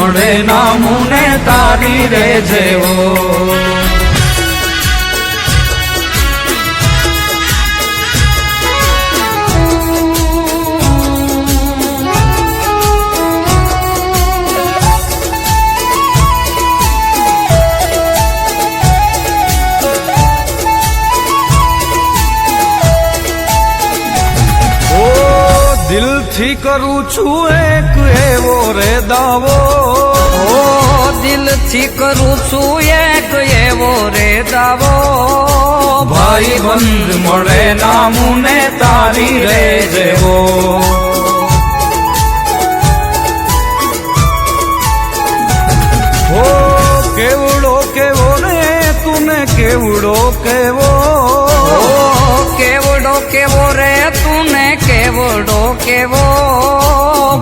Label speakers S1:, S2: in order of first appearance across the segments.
S1: મળે ના મુને તારી રે જેવો દિલથી કરું છું એક એવો રે દાવો
S2: દિલથી કરું છું એક એવો રે દાવો
S1: ભાઈ બંધ મળે ના મુને તારી રે જેવો હો કેવડો કેવો રે તુને કેવડો કેવો
S2: કેવડો કેવો રે તુને કેવડો કેવો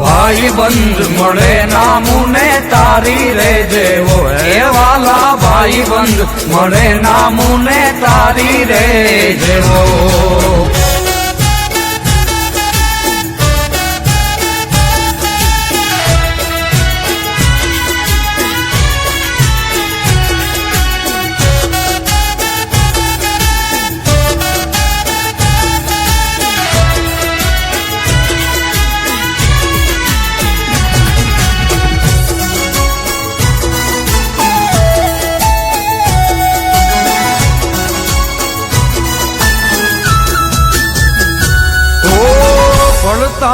S1: ભાઈ બંધ મળે ના મુને તારી રે જેવો હે વાલા ભાઈ બંધ મળે ના મુને તારી રે જેવો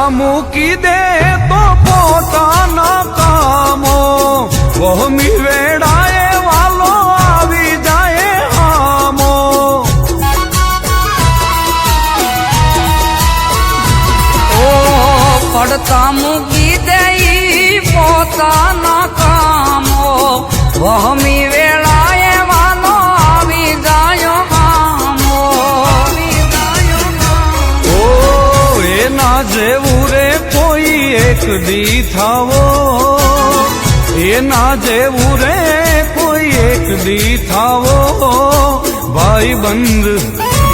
S1: મૂકી દે તો પોતાના કામો વહમી વેડાએ વાલો આવી જાય આમો
S2: ઓ પડતા મૂકી દે પોતાના કામો વહમી વેળાએ વાલો આવી જાય આમો
S1: એના જેવું રે કોઈ એક દી થાવો એના જેવું રે કોઈ એક દી થાવો ભાઈ બંધ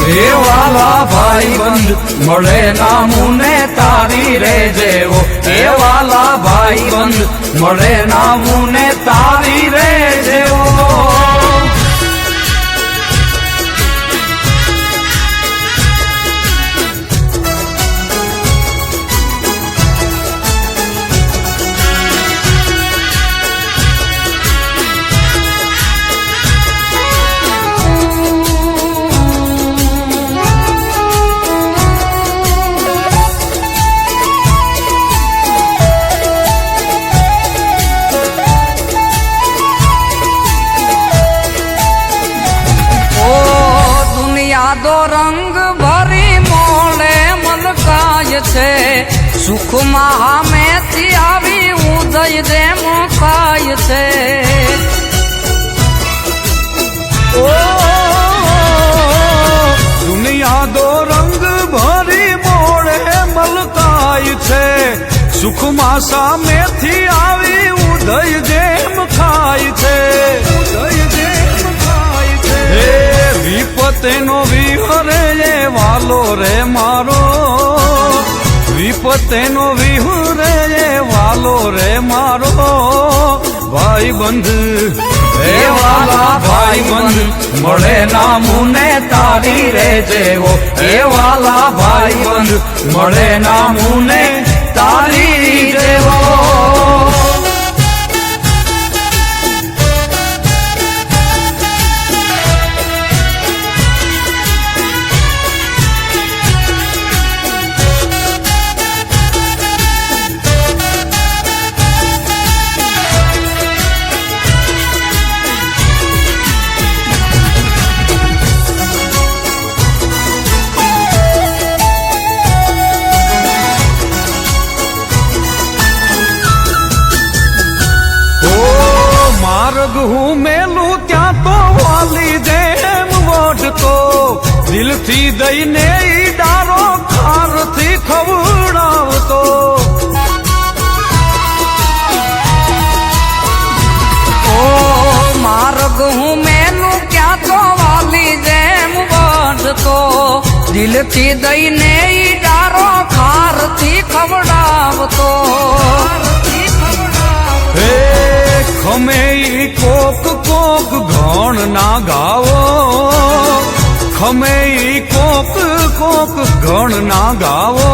S1: હે વાલા ભાઈ બંધ મળે ના મુને તારી રે જેવો હે વાલા ભાઈ બંધ મળે ના મુને તારી રે જેવો
S2: દો રંગ ભરી મોળે મલકાય છે સુખમાં હામેથી આવી ઉદય જેમ ખાય છે
S1: દુનિયા દો રંગ ભરી મોળે મલકાય છે સુખમાં સામેથી આવી ઉદય જેમ ખાય છે ઉદય જેમ ખાય છે વિપતેનો વિહરે એ વાલો રે મારો વિપતેનો વિહરે એ વાલો રે મારો ભાઈ બંધ હે વાલા ભાઈ બંધ મળે ના મુને તારી રે જેવો હે વાલા ભાઈ બંધ મળે ના મુને તારી જેવો હું મેલું ત્યાં તો વાલી જેમ વોટતો દિલથી દઈને ઈ ડારો ખારથી ખવડાવતો
S2: માર્ગ હું મેલું ક્યાં તો વાલી જેમ વધતો દિલથી દઈને ઈ ડારો ખારથી ખવડાવતો
S1: હે કોક કોક ઘણ ના ગાવો ખમે ઈ કોક કોક ઘણ ના ગાવો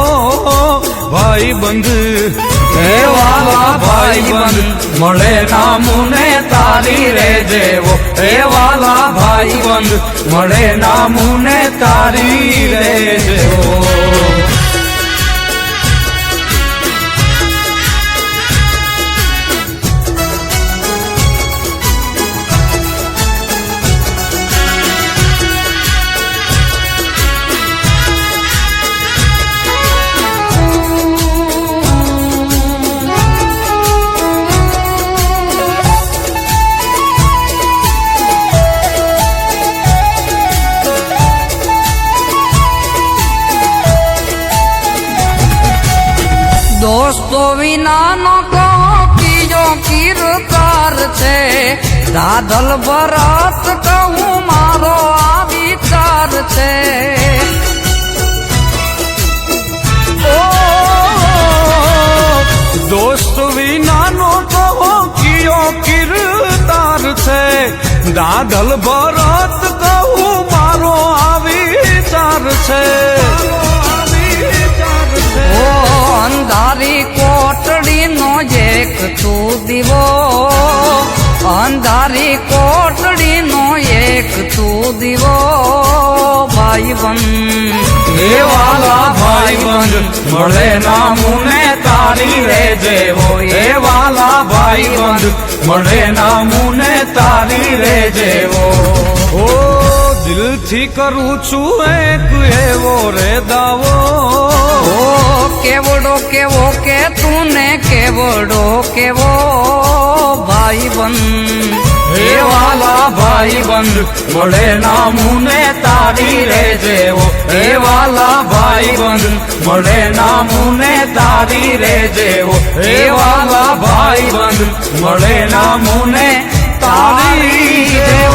S1: ભાઈ બંધ હે વાલા ભાઈ બંધ મળે ના મુને તારી રે જેવો હે વાલા ભાઈ બંધ મળે ના મુને તારી રે જેવો
S2: દોસ્તો વિનાનો કહો બીજો કીર્તાર છે દાદલ ભરત કહું મારો આ વિચાર છે
S1: દોસ્ત વિનાનો કહો કિયો કીર્તાર છે દાદલ ભરત કહું મારો આ વિચાર છે
S2: ઓ અંધારી કોટડીનો એક તું દીવો અંધારી કોટડીનો એક તું દીવો ભાઈ બંધ
S1: હે વાલા ભાઈ બંધ મળે ના મુને તારી રે જેવો હે વાલા ભાઈ બંધ મળે ના મુને તારી રે જેવો ઓ દિલથી કરું છું એક એવો રે દાવો
S2: ઓ કેવડો કેવો કે તું કેવડો કેવો ભાઈ બંધ
S1: હે વાલા ભાઈ બંધ મળે ના મુને તારી રે જેવો હે વાલા ભાઈ બંધ મળે ના મુને તારી રે જેવો હે વાલા ભાઈ બંધ મળે ના મુને તારી જેવો